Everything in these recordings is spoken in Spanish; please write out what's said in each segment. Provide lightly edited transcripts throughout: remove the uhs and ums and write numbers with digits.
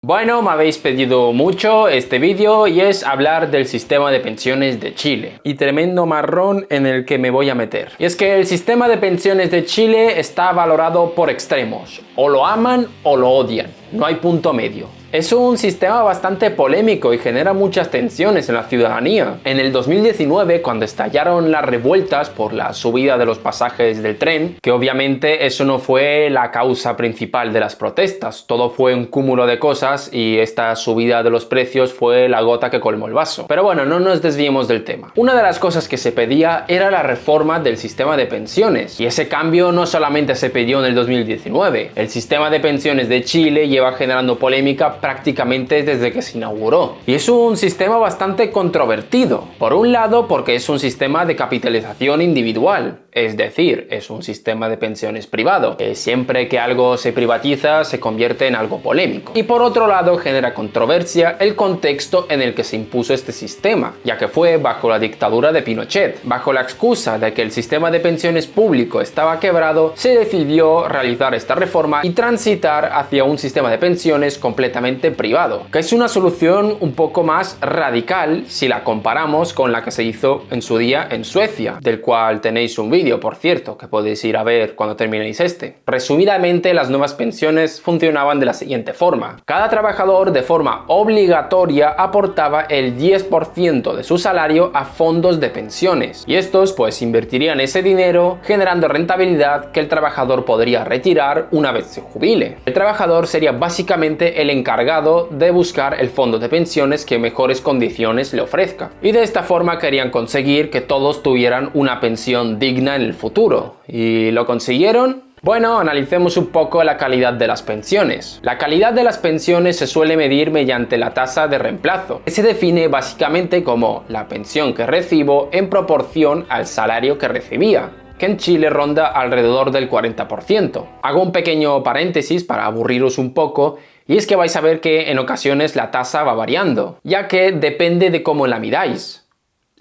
Bueno, me habéis pedido mucho este vídeo y es hablar del sistema de pensiones de Chile. Y tremendo marrón en el que me voy a meter. Y es que el sistema de pensiones de Chile está valorado por extremos. O lo aman o lo odian. No hay punto medio. Es un sistema bastante polémico y genera muchas tensiones en la ciudadanía. En el 2019, cuando estallaron las revueltas por la subida de los pasajes del tren, que obviamente eso no fue la causa principal de las protestas, todo fue un cúmulo de cosas y esta subida de los precios fue la gota que colmó el vaso. Pero bueno, no nos desviemos del tema. Una de las cosas que se pedía era la reforma del sistema de pensiones, y ese cambio no solamente se pidió en el 2019. El sistema de pensiones de Chile lleva generando polémica prácticamente desde que se inauguró. Y es un sistema bastante controvertido. Por un lado, porque es un sistema de capitalización individual, es decir, es un sistema de pensiones privado, que siempre que algo se privatiza se convierte en algo polémico. Y por otro lado, genera controversia el contexto en el que se impuso este sistema, ya que fue bajo la dictadura de Pinochet. Bajo la excusa de que el sistema de pensiones público estaba quebrado, se decidió realizar esta reforma y transitar hacia un sistema de pensiones completamente privado, que es una solución un poco más radical si la comparamos con la que se hizo en su día en Suecia, del cual tenéis un vídeo, por cierto, que podéis ir a ver cuando terminéis este. Resumidamente, las nuevas pensiones funcionaban de la siguiente forma. Cada trabajador de forma obligatoria aportaba el 10% de su salario a fondos de pensiones, y estos pues invertirían ese dinero generando rentabilidad que el trabajador podría retirar una vez se jubile. El trabajador sería básicamente el encargado de buscar el fondo de pensiones que mejores condiciones le ofrezca. Y de esta forma querían conseguir que todos tuvieran una pensión digna en el futuro. ¿Y lo consiguieron? Bueno, analicemos un poco la calidad de las pensiones. La calidad de las pensiones se suele medir mediante la tasa de reemplazo, que se define básicamente como la pensión que recibo en proporción al salario que recibía, que en Chile ronda alrededor del 40%. Hago un pequeño paréntesis para aburriros un poco, y es que vais a ver que en ocasiones la tasa va variando, ya que depende de cómo la midáis.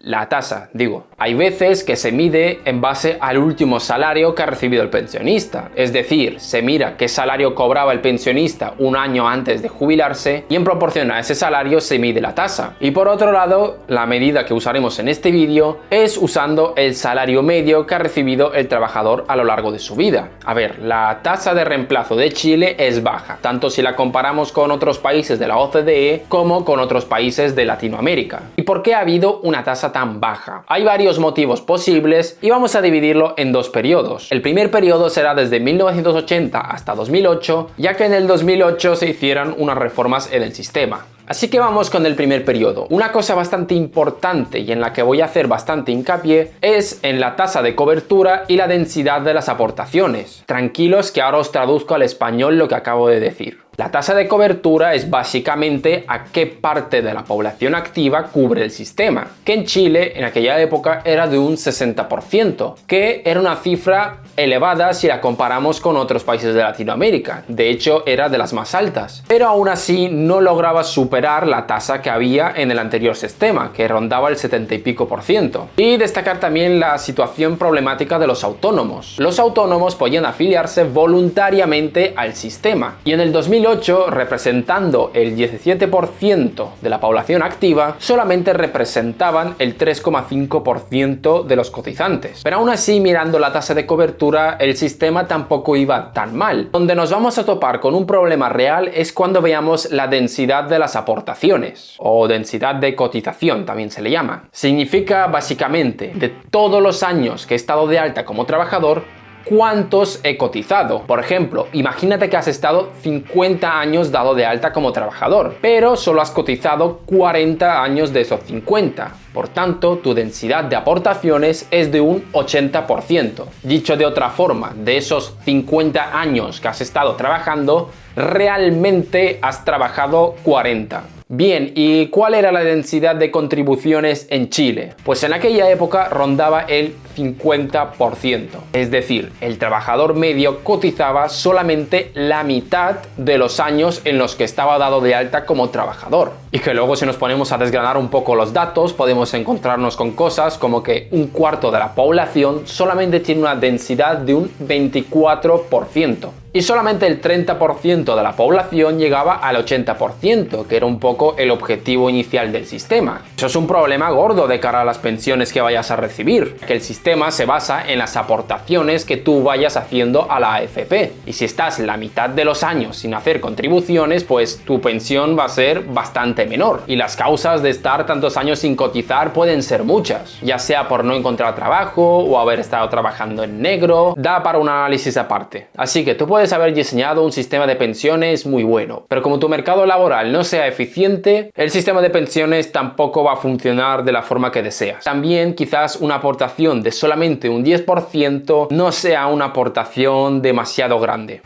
La tasa, digo. Hay veces que se mide en base al último salario que ha recibido el pensionista. Es decir, se mira qué salario cobraba el pensionista un año antes de jubilarse y en proporción a ese salario se mide la tasa. Y por otro lado, la medida que usaremos en este vídeo es usando el salario medio que ha recibido el trabajador a lo largo de su vida. A ver, la tasa de reemplazo de Chile es baja, tanto si la comparamos con otros países de la OCDE como con otros países de Latinoamérica. ¿Y por qué ha habido una tasa tan baja? Hay varios motivos posibles y vamos a dividirlo en dos periodos. El primer periodo será desde 1980 hasta 2008, ya que en el 2008 se hicieron unas reformas en el sistema. Así que vamos con el primer periodo. Una cosa bastante importante y en la que voy a hacer bastante hincapié es en la tasa de cobertura y la densidad de las aportaciones. Tranquilos que ahora os traduzco al español lo que acabo de decir. La tasa de cobertura es básicamente a qué parte de la población activa cubre el sistema, que en Chile en aquella época era de un 60%, que era una cifra elevada si la comparamos con otros países de Latinoamérica. De hecho, era de las más altas, pero aún así no lograba superar la tasa que había en el anterior sistema, que rondaba el 70 y pico %. Y destacar también la situación problemática de los autónomos. Los autónomos podían afiliarse voluntariamente al sistema, y en el 2008, representando el 17% de la población activa, solamente representaban el 3,5% de los cotizantes. Pero aún así, mirando la tasa de cobertura, el sistema tampoco iba tan mal. Donde nos vamos a topar con un problema real es cuando veamos la densidad de las aportaciones, o densidad de cotización también se le llama. Significa básicamente, de todos los años que he estado de alta como trabajador, ¿cuántos he cotizado? Por ejemplo, imagínate que has estado 50 años dado de alta como trabajador, pero solo has cotizado 40 años de esos 50. Por tanto, tu densidad de aportaciones es de un 80%. Dicho de otra forma, de esos 50 años que has estado trabajando, realmente has trabajado 40. Bien, ¿y cuál era la densidad de contribuciones en Chile? Pues en aquella época rondaba el 50%. Es decir, el trabajador medio cotizaba solamente la mitad de los años en los que estaba dado de alta como trabajador. Y que luego, si nos ponemos a desgranar un poco los datos, podemos encontrarnos con cosas como que un cuarto de la población solamente tiene una densidad de un 24%. y solamente el 30% de la población llegaba al 80%, que era un poco el objetivo inicial del sistema. Eso es un problema gordo de cara a las pensiones que vayas a recibir, que el sistema se basa en las aportaciones que tú vayas haciendo a la AFP, y si estás la mitad de los años sin hacer contribuciones, pues tu pensión va a ser bastante menor, y las causas de estar tantos años sin cotizar pueden ser muchas, ya sea por no encontrar trabajo o haber estado trabajando en negro. Da para un análisis aparte. Así que tú puedes haber diseñado un sistema de pensiones muy bueno, pero como tu mercado laboral no sea eficiente, el sistema de pensiones tampoco va a funcionar de la forma que deseas. También quizás una aportación de solamente un 10% no sea una aportación demasiado grande.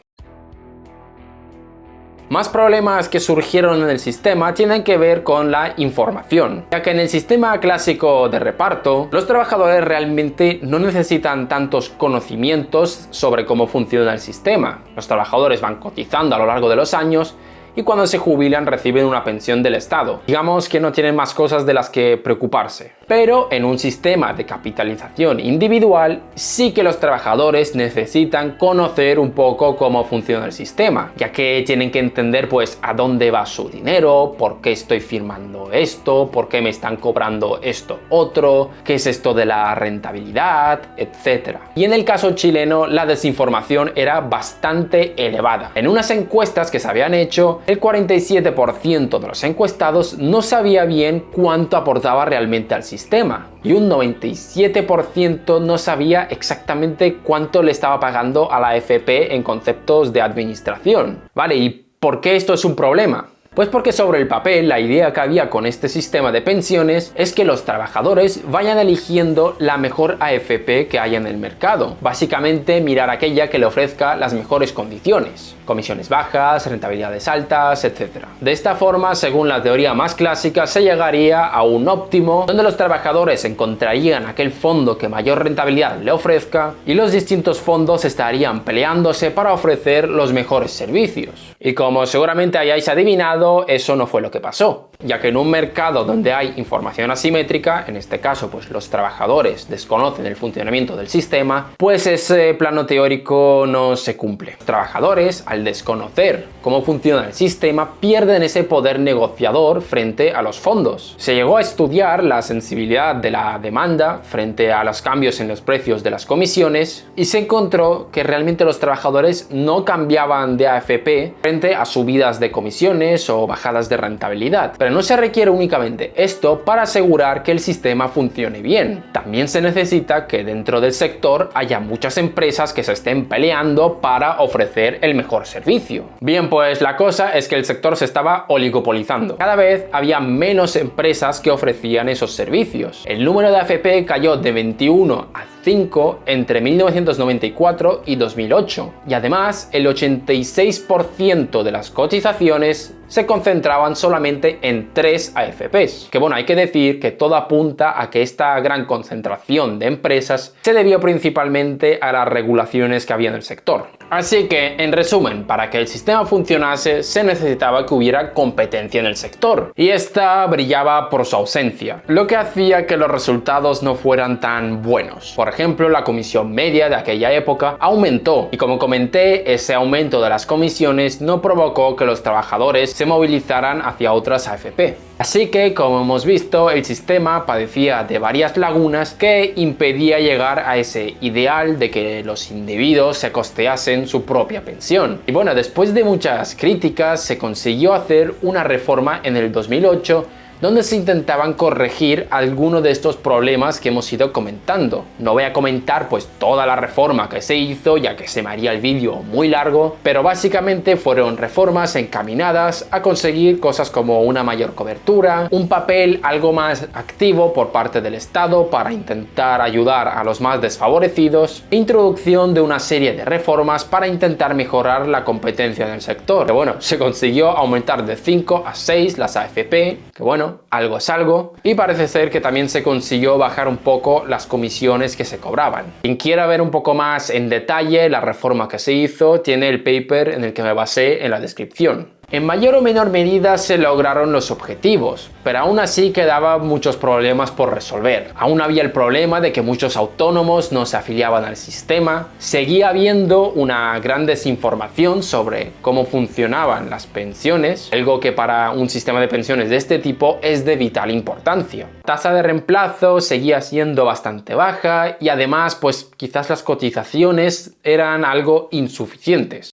Más problemas que surgieron en el sistema tienen que ver con la información, ya que en el sistema clásico de reparto, los trabajadores realmente no necesitan tantos conocimientos sobre cómo funciona el sistema. Los trabajadores van cotizando a lo largo de los años y cuando se jubilan reciben una pensión del Estado. Digamos que no tienen más cosas de las que preocuparse. Pero en un sistema de capitalización individual sí que los trabajadores necesitan conocer un poco cómo funciona el sistema, ya que tienen que entender pues a dónde va su dinero, por qué estoy firmando esto, por qué me están cobrando esto otro, qué es esto de la rentabilidad, etc. Y en el caso chileno la desinformación era bastante elevada. En unas encuestas que se habían hecho, el 47% de los encuestados no sabía bien cuánto aportaba realmente al sistema y un 97% no sabía exactamente cuánto le estaba pagando a la AFP en conceptos de administración. Vale, ¿y por qué esto es un problema? Pues porque sobre el papel la idea que había con este sistema de pensiones es que los trabajadores vayan eligiendo la mejor AFP que haya en el mercado. Básicamente mirar aquella que le ofrezca las mejores condiciones. Comisiones bajas, rentabilidades altas, etc. De esta forma, según la teoría más clásica, se llegaría a un óptimo donde los trabajadores encontrarían aquel fondo que mayor rentabilidad le ofrezca y los distintos fondos estarían peleándose para ofrecer los mejores servicios. Y como seguramente hayáis adivinado, eso no fue lo que pasó, ya que en un mercado donde hay información asimétrica, en este caso pues los trabajadores desconocen el funcionamiento del sistema, pues ese plano teórico no se cumple. Los trabajadores, al desconocer cómo funciona el sistema, pierden ese poder negociador frente a los fondos. Se llegó a estudiar la sensibilidad de la demanda frente a los cambios en los precios de las comisiones y se encontró que realmente los trabajadores no cambiaban de AFP frente a subidas de comisiones o bajadas de rentabilidad. Pero no se requiere únicamente esto para asegurar que el sistema funcione bien. También se necesita que dentro del sector haya muchas empresas que se estén peleando para ofrecer el mejor servicio. Bien, pues la cosa es que el sector se estaba oligopolizando. Cada vez había menos empresas que ofrecían esos servicios. El número de AFP cayó de 21 a 5 entre 1994 y 2008. Y además, el 86% de las cotizaciones se concentraban solamente en 3 AFPs. Que bueno, hay que decir que todo apunta a que esta gran concentración de empresas se debió principalmente a las regulaciones que había en el sector. Así que, en resumen, para que el sistema funcionase se necesitaba que hubiera competencia en el sector, y esta brillaba por su ausencia, lo que hacía que los resultados no fueran tan buenos. Por ejemplo, la comisión media de aquella época aumentó, y como comenté, ese aumento de las comisiones no provocó que los trabajadores se movilizaran hacia otras AFP. Así que, como hemos visto, el sistema padecía de varias lagunas que impedía llegar a ese ideal de que los individuos se costeasen su propia pensión. Y bueno, después de muchas críticas se consiguió hacer una reforma en el 2008 donde se intentaban corregir algunos de estos problemas que hemos ido comentando. No voy a comentar pues toda la reforma que se hizo, ya que se me haría el vídeo muy largo, pero básicamente fueron reformas encaminadas a conseguir cosas como una mayor cobertura, un papel algo más activo por parte del Estado para intentar ayudar a los más desfavorecidos, e introducción de una serie de reformas para intentar mejorar la competencia en el sector. Que bueno, se consiguió aumentar de 5 a 6 las AFP, que bueno, algo es algo, y parece ser que también se consiguió bajar un poco las comisiones que se cobraban. Quien quiera ver un poco más en detalle la reforma que se hizo, tiene el paper en el que me basé en la descripción. En mayor o menor medida se lograron los objetivos, pero aún así quedaban muchos problemas por resolver. Aún había el problema de que muchos autónomos no se afiliaban al sistema, seguía habiendo una gran desinformación sobre cómo funcionaban las pensiones, algo que para un sistema de pensiones de este tipo es de vital importancia. La tasa de reemplazo seguía siendo bastante baja y además pues quizás las cotizaciones eran algo insuficientes.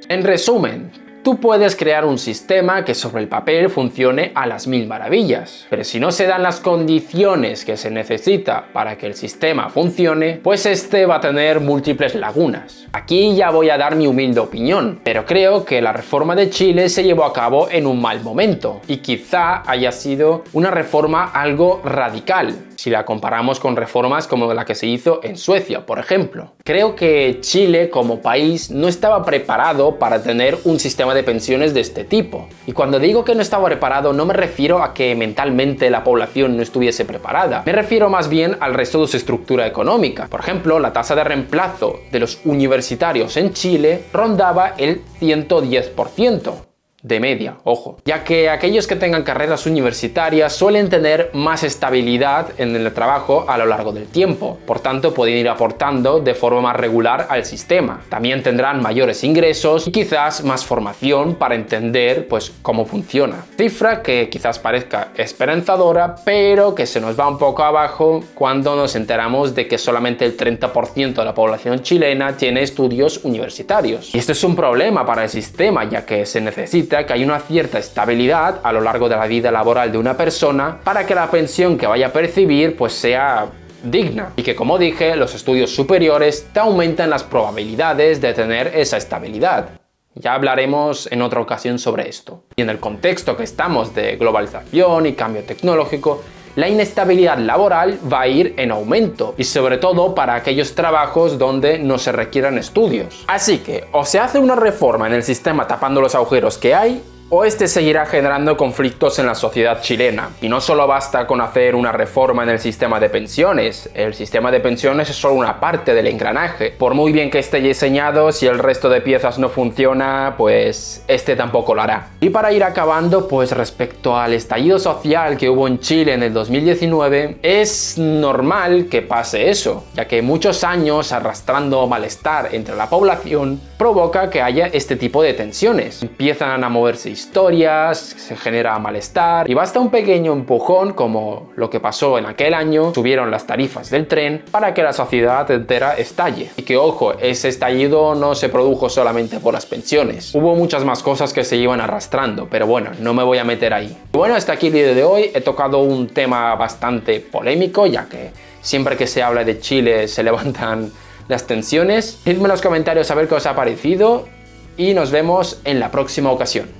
En resumen, tú puedes crear un sistema que sobre el papel funcione a las mil maravillas, pero si no se dan las condiciones que se necesita para que el sistema funcione, pues este va a tener múltiples lagunas. Aquí ya voy a dar mi humilde opinión, pero creo que la reforma de Chile se llevó a cabo en un mal momento y quizá haya sido una reforma algo radical, si la comparamos con reformas como la que se hizo en Suecia, por ejemplo. Creo que Chile como país no estaba preparado para tener un sistema de pensiones de este tipo. Y cuando digo que no estaba preparado, no me refiero a que mentalmente la población no estuviese preparada. Me refiero más bien al resto de su estructura económica. Por ejemplo, la tasa de reemplazo de los universitarios en Chile rondaba el 110%. De media, ojo, ya que aquellos que tengan carreras universitarias suelen tener más estabilidad en el trabajo a lo largo del tiempo, por tanto pueden ir aportando de forma más regular al sistema. También tendrán mayores ingresos y quizás más formación para entender pues cómo funciona. Cifra que quizás parezca esperanzadora, pero que se nos va un poco abajo cuando nos enteramos de que solamente el 30% de la población chilena tiene estudios universitarios. Y esto es un problema para el sistema, ya que se necesita que haya una cierta estabilidad a lo largo de la vida laboral de una persona para que la pensión que vaya a percibir pues sea digna y que, como dije, los estudios superiores te aumentan las probabilidades de tener esa estabilidad. Ya hablaremos en otra ocasión sobre esto. Y en el contexto que estamos de globalización y cambio tecnológico, la inestabilidad laboral va a ir en aumento y sobre todo para aquellos trabajos donde no se requieran estudios. Así que o se hace una reforma en el sistema tapando los agujeros que hay, o este seguirá generando conflictos en la sociedad chilena. Y no solo basta con hacer una reforma en el sistema de pensiones. El sistema de pensiones es solo una parte del engranaje. Por muy bien que esté diseñado, si el resto de piezas no funciona, pues este tampoco lo hará. Y para ir acabando, pues respecto al estallido social que hubo en Chile en el 2019, es normal que pase eso, ya que muchos años arrastrando malestar entre la población provoca que haya este tipo de tensiones. Empiezan a moverse historias, se genera malestar y basta un pequeño empujón como lo que pasó en aquel año, subieron las tarifas del tren para que la sociedad entera estalle. Y que ojo, ese estallido no se produjo solamente por las pensiones, hubo muchas más cosas que se iban arrastrando, pero bueno, no me voy a meter ahí. Y bueno, hasta aquí el vídeo de hoy. He tocado un tema bastante polémico, ya que siempre que se habla de Chile se levantan las tensiones. Decidme en los comentarios a ver qué os ha parecido y nos vemos en la próxima ocasión.